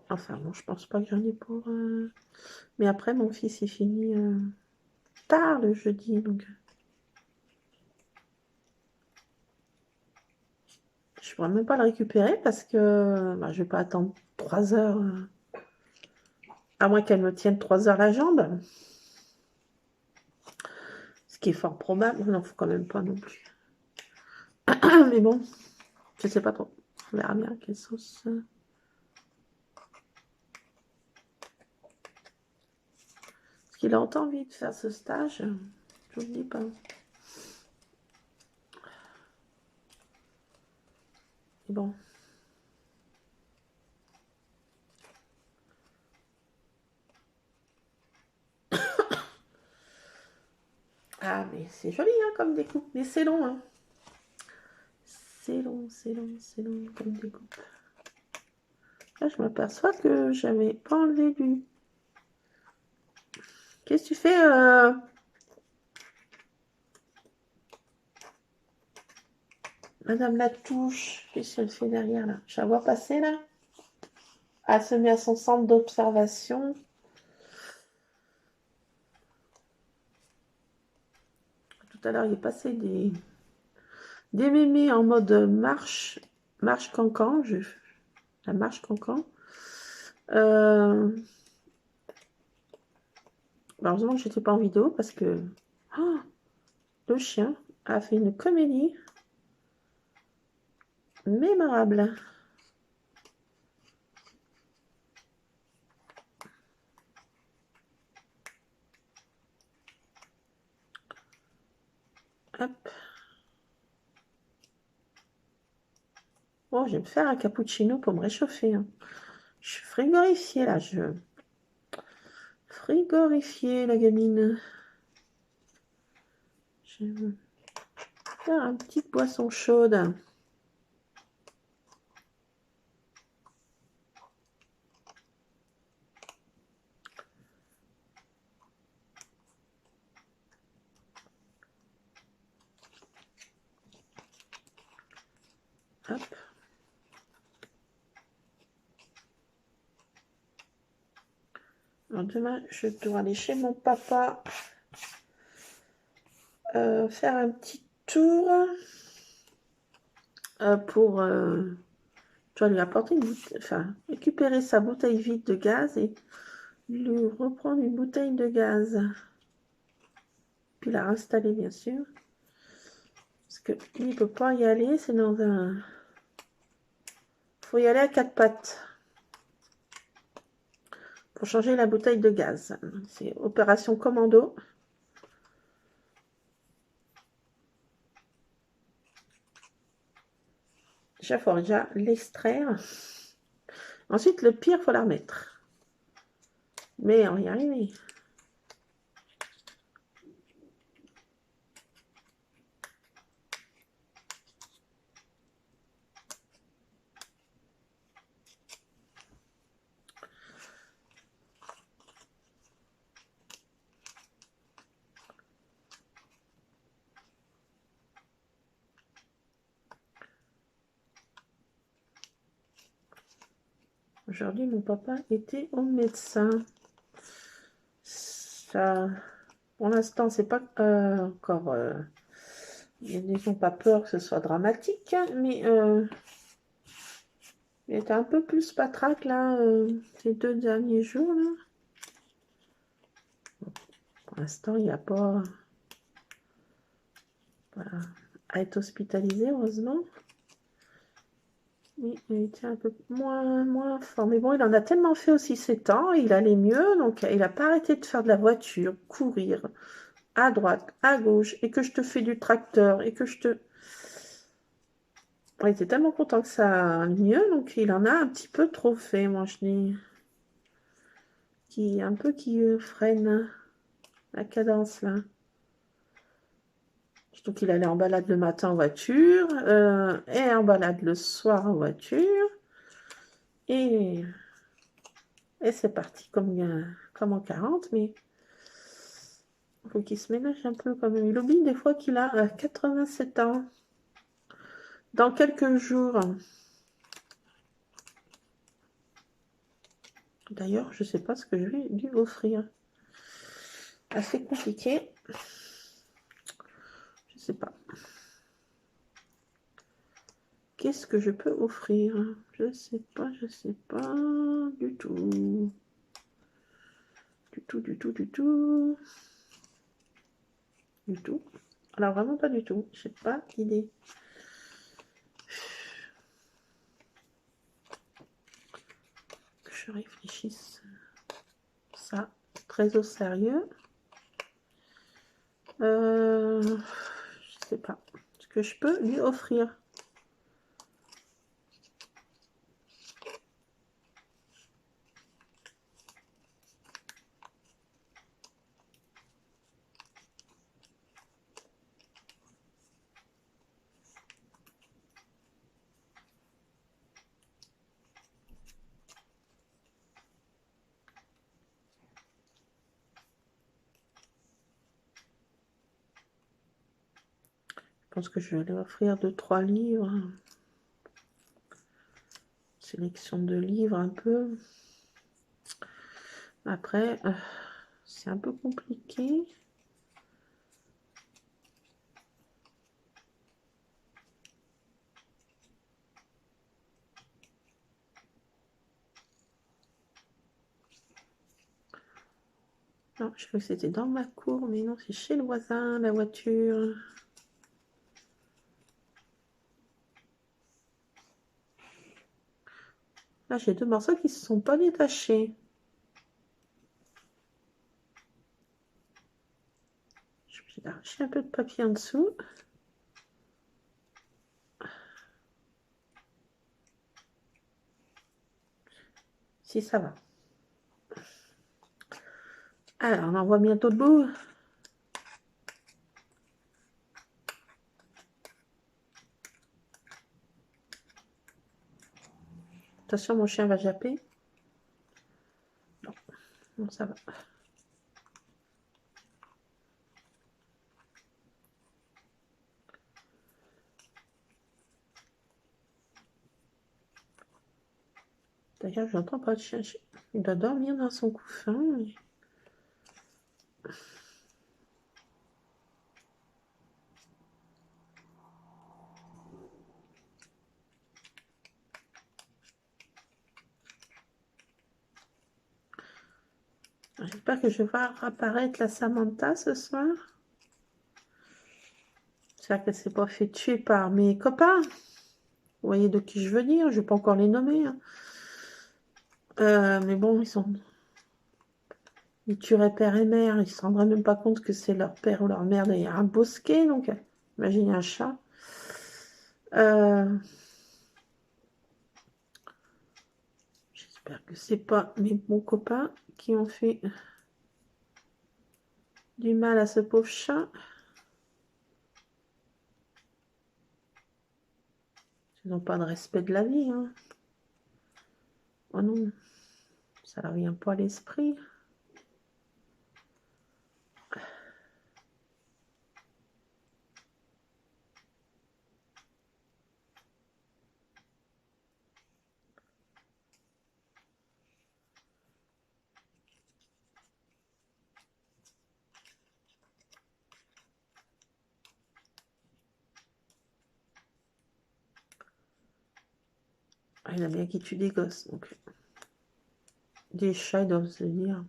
Enfin, bon, je pense pas que j'en ai pour... Mais après, mon fils, il finit tard le jeudi, donc... Je pourrais même pas le récupérer parce que bah, je vais pas attendre 3 heures. À moins qu'elle me tienne 3 heures la jambe. Ce qui est fort probable. Non, faut quand même pas non plus. Mais bon, je sais pas trop. On verra bien quelle sauce. Est-ce qu'il a autant envie de faire ce stage? Je vous le dis pas. Et bon. Ah, mais c'est joli hein, comme découpe. Mais c'est long. Hein. C'est long, c'est long, c'est long comme découpe. Là, je m'aperçois que j'avais pas enlevé du... Qu'est-ce que tu fais Madame Latouche? Qu'est-ce qu'elle fait derrière là? Je la vois passer là. Elle se met à son centre d'observation. Tout à l'heure, il est passé des mémés en mode marche cancan. La marche cancan. Heureusement que j'étais pas en vidéo parce que le chien a fait une comédie mémorable. Hop. Bon, je vais me faire un cappuccino pour me réchauffer. Hein. Je suis frigorifiée là. Frigorifiée la gamine. Je vais faire une petite boisson chaude. Hop. Alors demain, je dois aller chez mon papa faire un petit tour pour je dois lui apporter une bouteille, enfin récupérer sa bouteille vide de gaz et lui reprendre une bouteille de gaz. Puis la réinstaller bien sûr. Parce que lui, il peut pas y aller, c'est dans un... Faut y aller à 4 pattes. Pour changer la bouteille de gaz. C'est opération commando. Déjà, il faut déjà l'extraire. Ensuite, le pire, il faut la remettre. Mais on va y arriver. Aujourd'hui, mon papa était au médecin. Ça, pour l'instant, c'est pas encore... ils n'ont pas peur que ce soit dramatique, hein, mais il était un peu plus patraque, là, ces 2 derniers jours, là. Pour l'instant, il n'y a pas... Voilà. À être hospitalisé, heureusement. Oui, il était un peu moins fort. Mais bon, il en a tellement fait aussi 7 ans, il allait mieux, donc il n'a pas arrêté de faire de la voiture, courir à droite, à gauche, et que je te fais du tracteur, et que je te... Il était tellement content que ça aille mieux, donc il en a un petit peu trop fait, moi je dis. Qui freine la cadence, là. Surtout qu'il allait en balade le matin en voiture, et en balade le soir en voiture. Et c'est parti comme en 40, mais il faut qu'il se ménage un peu quand même. Il oublie des fois qu'il a 87 ans. Dans quelques jours. D'ailleurs, je ne sais pas ce que je vais lui offrir. Assez compliqué. Je ne sais pas. Qu'est-ce que je peux offrir? Je sais pas du tout. Du tout, du tout, du tout. Du tout. Alors, vraiment pas du tout. J'ai pas d'idée. Que je réfléchisse. Ça, très au sérieux. Je sais pas. Ce que je peux lui offrir. Je pense que je vais lui offrir 2-3 livres. Sélection de livres un peu. Après, c'est un peu compliqué. Non, je crois que c'était dans ma cour, mais non, c'est chez le voisin, la voiture. Là, j'ai 2 morceaux qui ne se sont pas détachés. Je vais arracher un peu de papier en dessous. Si ça va. Alors, on en voit bientôt le bout. Attention, mon chien va japper. Non, non, ça va. D'ailleurs, je n'entends pas de chien. Il doit dormir dans son couffin. Mais... J'espère que je vais voir apparaître la Samantha ce soir. J'espère qu'elle ne s'est pas fait tuer par mes copains. Vous voyez de qui je veux dire. Je ne vais pas encore les nommer. Hein. Mais bon, ils tueraient père et mère. Ils ne se rendraient même pas compte que c'est leur père ou leur mère derrière un bosquet. Donc, imaginez un chat. J'espère que c'est pas mes bons copains qui ont fait du mal à ce pauvre chat. Ils n'ont pas de respect de la vie. Hein. Oh non, ça leur vient pas à l'esprit. Ah, il y en a bien qui tuent des gosses. Donc. Des chats, ils doivent se dire.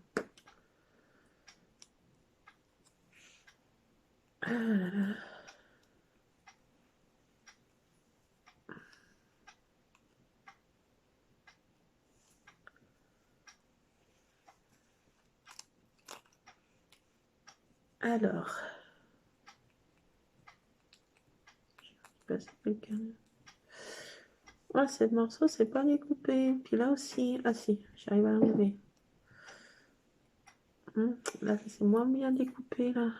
Alors. Je sais pas si quelqu'un. Ouais, ce morceau, c'est pas découpé. Puis là aussi. Ah si, j'arrive à l'enlever. Là, c'est moins bien découpé, là.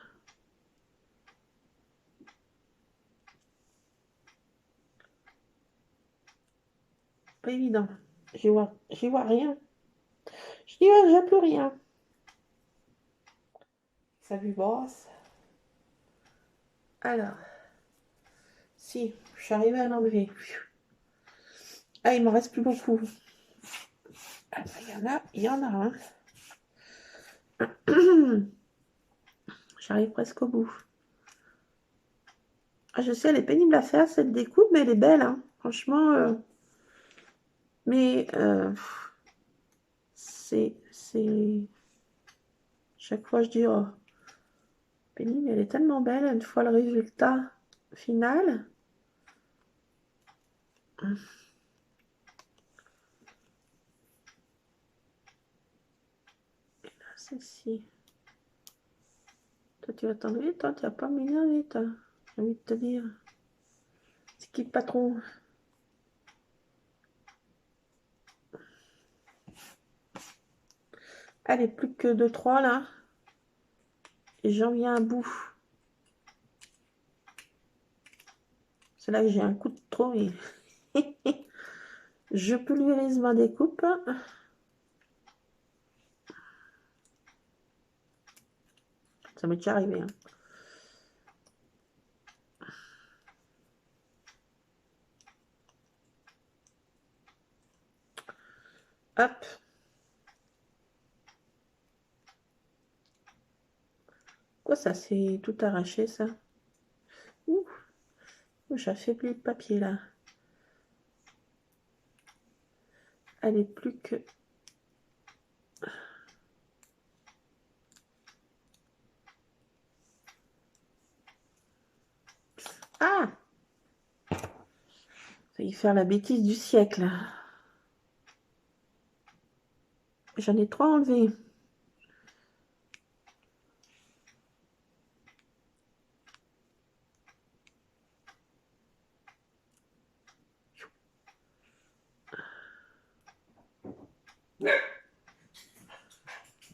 Pas évident. J'y vois rien. Je dis, ouais, j'ai plus rien. Ça lui brosse. Alors. Si, je suis arrivée à l'enlever. Ah, il m'en reste plus beaucoup. Ah, il y en a, hein. J'arrive presque au bout. Ah, je sais, elle est pénible à faire, cette découpe, mais elle est belle, hein. Franchement. Mais c'est Chaque fois, je dis, oh, Penny, mais elle est tellement belle, une fois le résultat final. Et là, celle-ci. Toi, tu vas t'enlever, toi, tu vas pas m'énerver, toi. J'ai envie de te dire. C'est qui le patron? Allez, plus que 2-3 là. Et j'en viens à bout. C'est là que j'ai un coup de trop. Et... je pulvérise ma découpe. Ça m'est déjà arrivé. Hein. Hop. Quoi ça, c'est tout arraché ça? Ouh, j'affaiblis le papier là. Allez, plus que... Ah! Failli faire la bêtise du siècle. J'en ai 3 enlevés.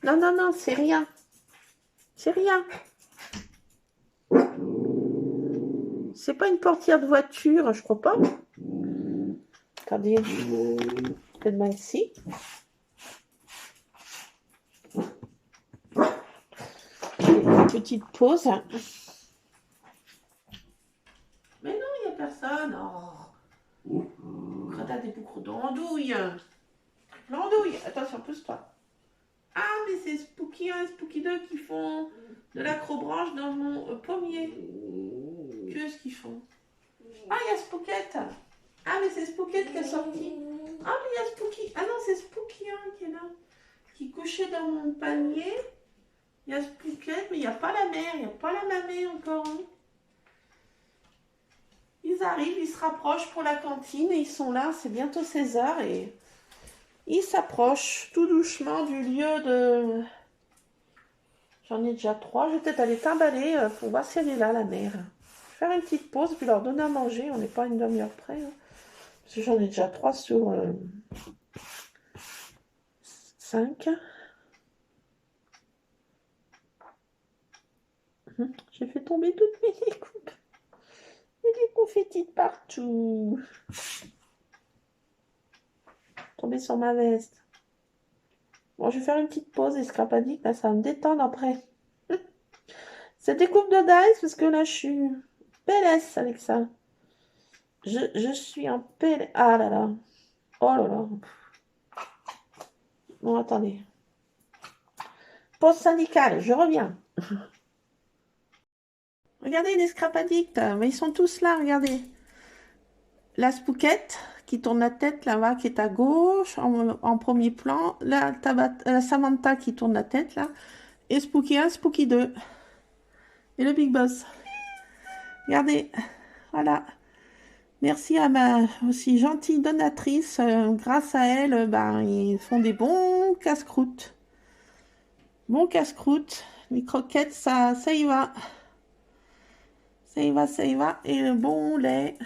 Non, non, non, c'est rien. C'est rien. C'est pas une portière de voiture, je crois pas. Attendez. Peut-être mal ici. Une petite pause. Mais non, il n'y a personne. Oh. T'as des boucles d'andouille. L'andouille. Attention, pousse-toi. Ah, mais c'est Spooky 1 et Spooky 2 qui font de l'acrobranche dans mon pommier. Qu'est-ce qu'ils font? Ah, il y a Spookette. Ah, mais c'est Spookette qui est sorti. Ah, mais il y a Spooky. Ah non, c'est Spooky 1 qui est là. Qui couchait dans mon panier. Il y a Spookette, mais il n'y a pas la mère. Il n'y a pas la mamie encore. Hein. Ils arrivent, ils se rapprochent pour la cantine et ils sont là. C'est bientôt 16h et... ils s'approchent tout doucement du lieu de... J'en ai déjà 3. Je vais peut-être aller t'emballer pour voir si elle est là, la mère. Faire une petite pause, puis leur donner à manger. On n'est pas une demi-heure près. Hein. Parce que j'en ai déjà 3 sur 5. J'ai fait tomber toutes mes découpes. Il y a des confettis de partout. Tomber sur ma veste. Bon, je vais faire une petite pause et Scrapadic, là, ça va me détendre après. Cette découpe de dice, parce que là, je suis PLS avec ça. Je suis en PLS. Ah là là. Oh là là. Bon, attendez. Pause syndicale, je reviens. Regardez les Scrapadic, mais ils sont tous là, regardez. La Spookette qui tourne la tête là-bas, qui est à gauche, en premier plan. La Samantha qui tourne la tête là. Et Spooky 1, Spooky 2. Et le Big Boss. Regardez, voilà. Merci à ma aussi gentille donatrice. Grâce à elle, ils font des bons casse-croûtes. Bons casse-croûtes. Les croquettes, ça y va. Ça y va, ça y va. Et le bon lait.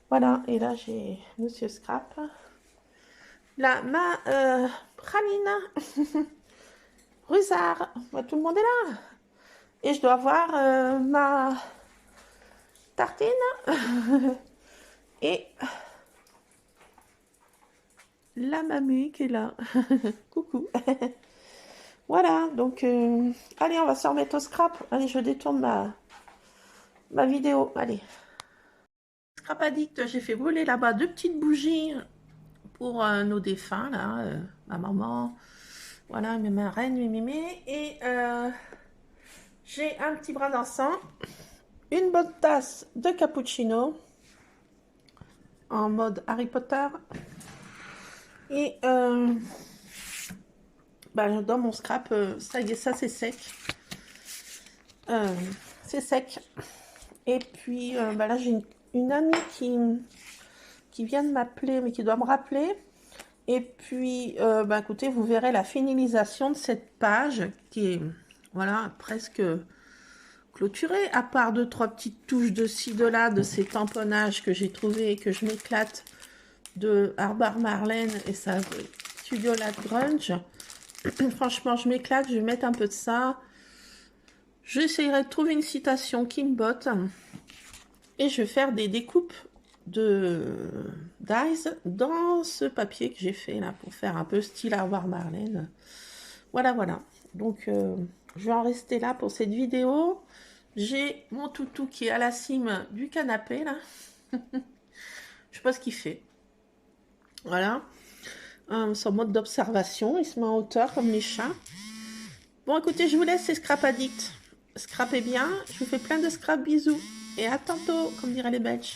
Voilà. Et là, j'ai Monsieur Scrap. Là, ma praline. Rusard. Tout le monde est là. Et je dois voir ma tartine. Et la mamie qui est là. Coucou. Voilà, donc, allez, on va se remettre au scrap. Allez, je détourne ma vidéo. Allez. Scrap Addict, j'ai fait brûler là-bas 2 petites bougies pour nos défunts, là. Ma maman, voilà, mes marraines, mes mémés. Et j'ai un petit bras d'encens. Une bonne tasse de cappuccino. En mode Harry Potter. Et bah, dans mon scrap, ça y est, ça c'est sec. C'est sec. Et puis bah, là, j'ai une amie qui vient de m'appeler, mais qui doit me rappeler. Et puis, bah, écoutez, vous verrez la finalisation de cette page qui est, voilà, presque clôturée, à part 2-3 petites touches de ci, de là, de ces tamponnages que j'ai trouvé et que je m'éclate de Arbor Marlène et sa Studio Lat Grunge. Franchement, je m'éclate, je vais mettre un peu de ça. J'essayerai de trouver une citation qui me botte. Et je vais faire des découpes d'eyes dans ce papier que j'ai fait là pour faire un peu style Arbor Marlène. Voilà, voilà. Donc, je vais en rester là pour cette vidéo. J'ai mon toutou qui est à la cime du canapé là. Je sais pas ce qu'il fait. Voilà. Son mode d'observation. Il se met en hauteur comme les chats. Bon, écoutez, je vous laisse, c'est Scrap Addict. Scrapez bien. Je vous fais plein de scrap bisous. Et à tantôt, comme diraient les Belges.